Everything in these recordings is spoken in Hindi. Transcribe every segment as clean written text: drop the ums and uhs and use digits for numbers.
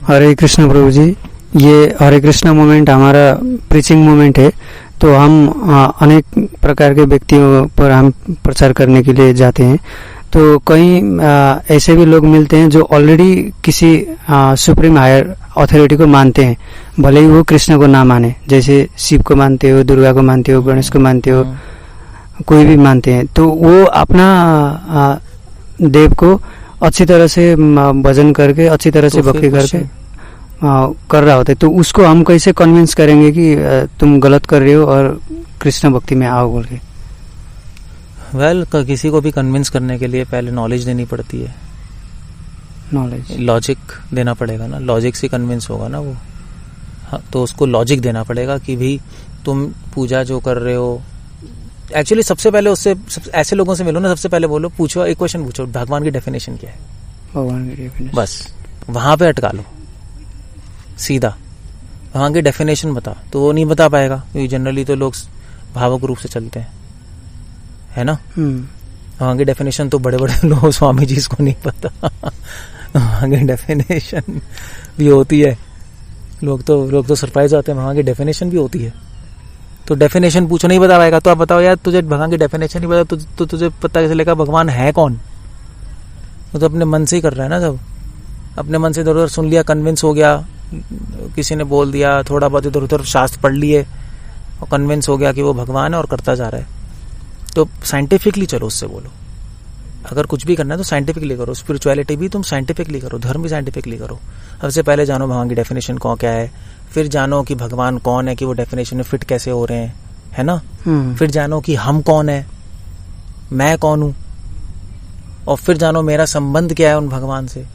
हरे कृष्ण प्रभु जी, ये हरे कृष्ण मूवमेंट हमारा प्रीचिंग मूवमेंट है। तो हम अनेक प्रकार के व्यक्तियों पर हम प्रचार करने के लिए जाते हैं। तो कई ऐसे भी लोग मिलते हैं जो ऑलरेडी किसी सुप्रीम हायर अथॉरिटी को मानते हैं, भले ही वो कृष्ण को ना माने। जैसे शिव को मानते हो, दुर्गा को मानते हो, गणेश को मानते हो, कोई भी मानते हैं। तो वो अपना देव को अच्छी तरह से भजन करके, अच्छी तरह से भक्ति करके कर रहा होता है। तो उसको हम कैसे कन्विंस करेंगे कि तुम गलत कर रहे हो और कृष्ण भक्ति में आओ बोल के? किसी को भी कन्विंस करने के लिए पहले नॉलेज देनी पड़ती है, लॉजिक देना पड़ेगा ना। लॉजिक से कन्विंस होगा ना वो। हाँ, तो उसको लॉजिक देना पड़ेगा कि भाई तुम पूजा जो कर रहे हो, एक्चुअली सबसे पहले उससे ऐसे लोगों से मिलो ना, सबसे पहले बोलो, पूछो, एक क्वेश्चन पूछो, भगवान की डेफिनेशन क्या है? भगवान की डेफिनेशन, बस वहां पे अटका लो सीधा। भगवान की डेफिनेशन बता, तो वो नहीं बता पाएगा क्योंकि जनरली तो लोग भावुक रूप से चलते हैं, है ना। भगवान की डेफिनेशन तो बड़े बड़े लोग, स्वामी जी को नहीं पता। भगवान की डेफिनेशन भी होती है, लोग तो सरप्राइज होते हैं, भगवान की डेफिनेशन भी होती है। तो डेफिनेशन पूछो, नहीं बता पाएगा। तो आप बताओ यार, तुझे भगवान की डेफिनेशन नहीं पता तो तुझे पता कैसे चलेगा भगवान है कौन? तो अपने मन से ही कर रहा है ना। जब अपने मन से इधर उधर सुन लिया, कन्विंस हो गया, किसी ने बोल दिया, थोड़ा बहुत इधर उधर शास्त्र पढ़ लिए और कन्विंस हो गया कि वो भगवान है और करता जा रहा है। तो साइंटिफिकली चलो, उससे बोलो। अगर कुछ भी करना है तो साइंटिफिकली करो। स्पिरिचुअलिटी भी तुम साइंटिफिकली करो, धर्म भी साइंटिफिकली करो। सबसे पहले जानो भगवान की डेफिनेशन कौन क्या है, फिर जानो कि भगवान कौन है, कि वो डेफिनेशन में फिट कैसे हो रहे हैं, है ना। फिर जानो कि हम कौन है, मैं कौन हूं, और फिर जानो मेरा संबंध क्या है उन भगवान से,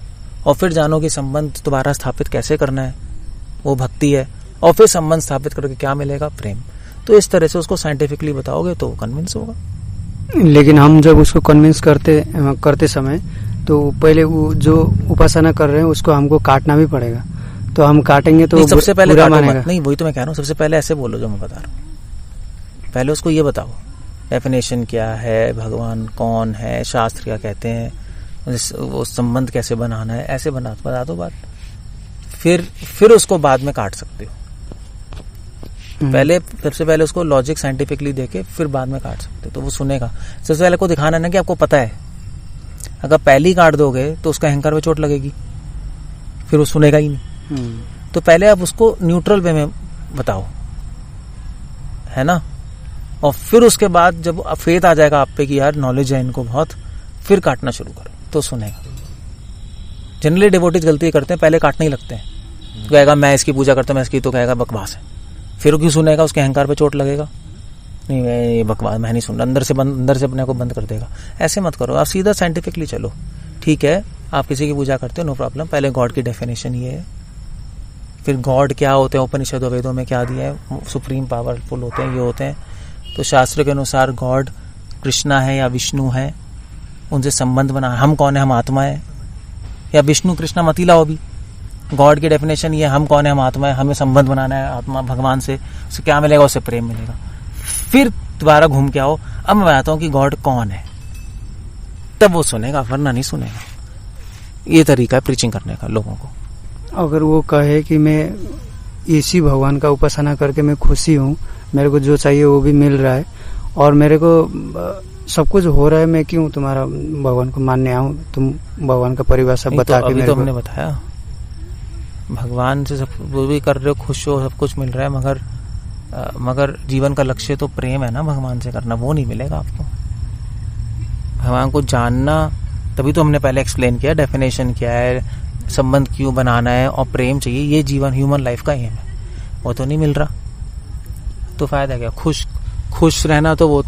और फिर जानो कि संबंध दोबारा स्थापित कैसे करना है, वो भक्ति है। और फिर संबंध स्थापित करके क्या मिलेगा? प्रेम। तो इस तरह से उसको साइंटिफिकली बताओगे तो कन्विंस होगा। लेकिन हम जब उसको कन्विंस करते समय तो पहले वो जो उपासना कर रहे हैं उसको हमको काटना भी पड़ेगा। तो हम काटेंगे तो सबसे पहले मानेगा नहीं। वही तो मैं कह रहा हूँ, सबसे पहले ऐसे बोलो जो मैं बता रहा हूँ। पहले उसको ये बताओ डेफिनेशन क्या है, भगवान कौन है, शास्त्र क्या कहते हैं, वो संबंध कैसे बनाना है, ऐसे बता दो बात। फिर उसको बाद में काट सकते हो। सबसे पहले उसको लॉजिक साइंटिफिकली देके फिर बाद में काट सकते हो, तो वो सुनेगा। सबसे पहले को दिखाना ना कि आपको पता है। अगर पहले ही काट दोगे तो उसका अहंकार पे चोट लगेगी, फिर वो सुनेगा ही नहीं। तो पहले आप उसको न्यूट्रल वे में बताओ, है ना। और फिर उसके बाद जब फेथ आ जाएगा आप पे कि यार नॉलेज है इनको बहुत, फिर काटना शुरू करो तो सुनेगा। जनरली डिवोटीज गलती करते हैं, पहले काटने ही लगते हैं। तो कहेगा मैं इसकी पूजा करता हूं, मैं इसकी, तो कहेगा बकवास है। फिर क्यों सुनेगा? उसके अहंकार पे चोट लगेगा। नहीं, मैं ये बकवास मैं नहीं सुन रहा, अंदर से अपने को बंद कर देगा। ऐसे मत करो, आप सीधा साइंटिफिकली चलो। ठीक है, आप किसी की पूजा करते हो, नो प्रॉब्लम। पहले गॉड की डेफिनेशन ये है, फिर गॉड क्या होते हैं, उपनिषद वेदों में क्या दिया है, सुप्रीम पावरफुल होते हैं, ये होते हैं। तो शास्त्र के अनुसार गॉड कृष्णा है या विष्णु है, उनसे संबंध बना। हम कौन है? हम आत्मा है। या विष्णु कृष्णा मत ही लाओ अभी। गॉड की डेफिनेशन ये, हम कौन है? हम आत्मा है। हमें संबंध बनाना है आत्मा भगवान से। उससे क्या मिलेगा? उससे प्रेम मिलेगा। फिर दोबारा घूम के आओ, अब मैं बताता हूं कि गॉड कौन है, तब वो सुनेगा, वरना नहीं सुनेगा। ये तरीका है प्रीचिंग करने का लोगों को। अगर वो कहे कि मैं इसी भगवान का उपासना करके मैं खुशी हूँ, मेरे को जो चाहिए वो भी मिल रहा है और मेरे को सब कुछ हो रहा है, मैं क्यों तुम्हारा भगवान को मानने आऊँ? तुम भगवान का परिभाषा बता के मेरे को। हमने बताया भगवान से सब वो भी कर रहे हो, खुश हो, सब कुछ मिल रहा है, मगर जीवन का लक्ष्य तो प्रेम है ना, भगवान से करना। वो नहीं मिलेगा आपको। भगवान को जानना, तभी तो हमने पहले एक्सप्लेन किया डेफिनेशन क्या है, संबंध क्यों बनाना है, और प्रेम चाहिए। ये जीवन ह्यूमन लाइफ का एम है, वो तो नहीं मिल रहा। तो फायदा क्या? खुश रहना तो वो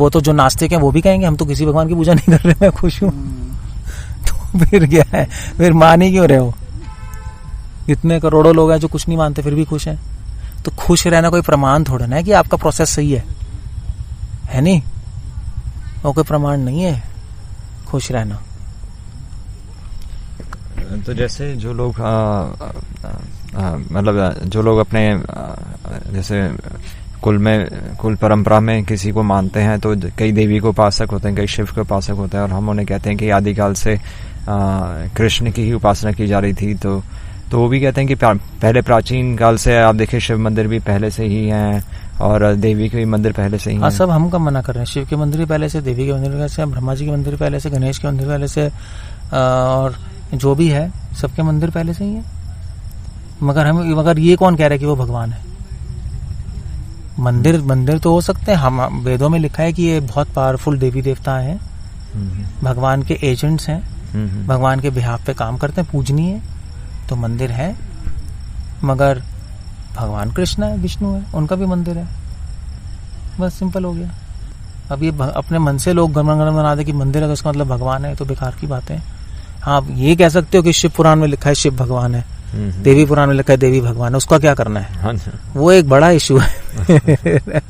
तो जो नास्तिक हैं वो भी कहेंगे हम तो किसी भगवान की पूजा नहीं कर रहे, मैं खुश हूं। तो फिर क्या है? फिर मान ही क्यों रहे हो? इतने करोड़ों लोग हैं जो कुछ नहीं मानते फिर भी खुश हैं। तो खुश रहना कोई प्रमाण थोड़ा ना है कि आपका प्रोसेस सही है नहीं? वो कोई प्रमाण नहीं है खुश रहना। तो जैसे जो लोग मतलब जो लोग अपने जैसे कुल परंपरा में किसी को मानते हैं, तो कई देवी को उपासक होते हैं, कई शिव के उपासक होते हैं, और हम उन्हें कहते हैं कि आदिकाल से कृष्ण की ही उपासना की जा रही थी। तो तो वो भी कहते हैं कि पहले प्राचीन काल से आप देखिए शिव मंदिर भी पहले से ही हैं और देवी के भी मंदिर पहले से ही हाँ, हैं। सब हम कब मना कर रहे हैं? शिव के मंदिर भी पहले से, देवी के मंदिर पहले से, ब्रह्मा जी के मंदिर पहले से, गणेश के मंदिर पहले से, और जो भी है सबके मंदिर पहले से ही है। मगर ये कौन कह रहा है कि वो भगवान है? मंदिर तो हो सकते हैं, हम वेदों में लिखा है कि ये बहुत पावरफुल देवी देवता हैं, भगवान के एजेंट्स हैं, भगवान के बिहाफ पे काम करते हैं, पूजनीय, तो मंदिर है। मगर भगवान कृष्ण है, विष्णु है, उनका भी मंदिर है, बस सिंपल हो गया। अब ये अपने मन से लोग गणना बना दे कि मंदिर है तो इसका मतलब भगवान है, तो बेकार की बात है। हाँ, आप ये कह सकते हो कि शिव पुराण में लिखा है शिव भगवान है, देवी पुराण में लिखा है देवी भगवान है, उसका क्या करना है? हाँ, वो एक बड़ा इशू है।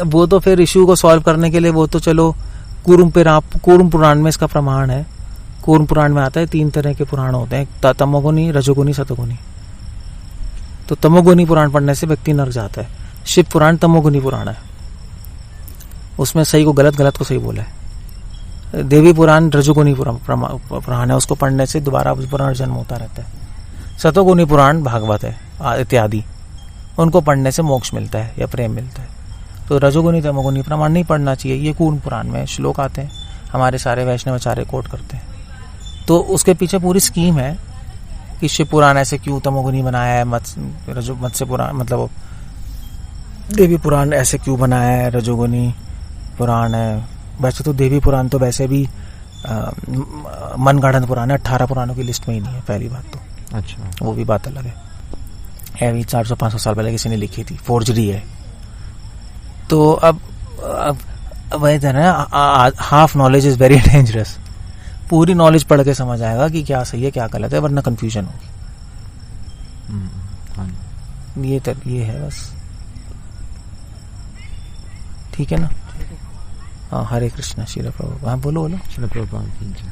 वो तो फिर इशू को सॉल्व करने के लिए वो तो चलो कूर्म पुराण में इसका प्रमाण है। कूर्म पुराण में आता है 3 तरह के पुराण होते हैं, तमोगुनी, रजोगुनी, सतोगुनी। तो तमोगुनी पुराण पढ़ने से व्यक्ति नरक जाता है। शिव पुराण तमोगुनी पुराण है, उसमें सही को गलत, गलत को सही बोला है। देवी पुराण रजोगुनी पुराण है, उसको पढ़ने से दोबारा पुनर्जन्म होता रहता है। सतोगुनी पुराण भागवत है इत्यादि, उनको पढ़ने से मोक्ष मिलता है या प्रेम मिलता है। तो रजोगुनी तमोगुनी प्रमाण नहीं पढ़ना चाहिए। ये कूर्म पुराण में श्लोक आते हैं, हमारे सारे वैष्णवाचार्य कोट करते हैं। तो उसके पीछे पूरी स्कीम है कि शिव पुराण ऐसे क्यों तमोगुनी बनाया है, मत्स्य पुराण मतलब देवी पुराण ऐसे क्यों बनाया है, रजोगुनी पुराण है। वैसे तो देवी पुराण तो वैसे भी मनगढ़ंत पुराण है, 18 पुराणों की लिस्ट में ही नहीं है, पहली बात तो। अच्छा, वो भी बात अलग है भी 400-500 साल पहले किसी ने लिखी थी, फोर्जरी है। तो अब वही है ना, half knowledge is very dangerous. पूरी नॉलेज पढ़ के समझ आएगा कि क्या सही है क्या गलत है, वरना कंफ्यूजन होगी। ये है बस, ठीक है ना? हाँ, हरे कृष्णा। श्रील प्रभुपाद। हाँ, बोलो। श्रील प्रभुपाद।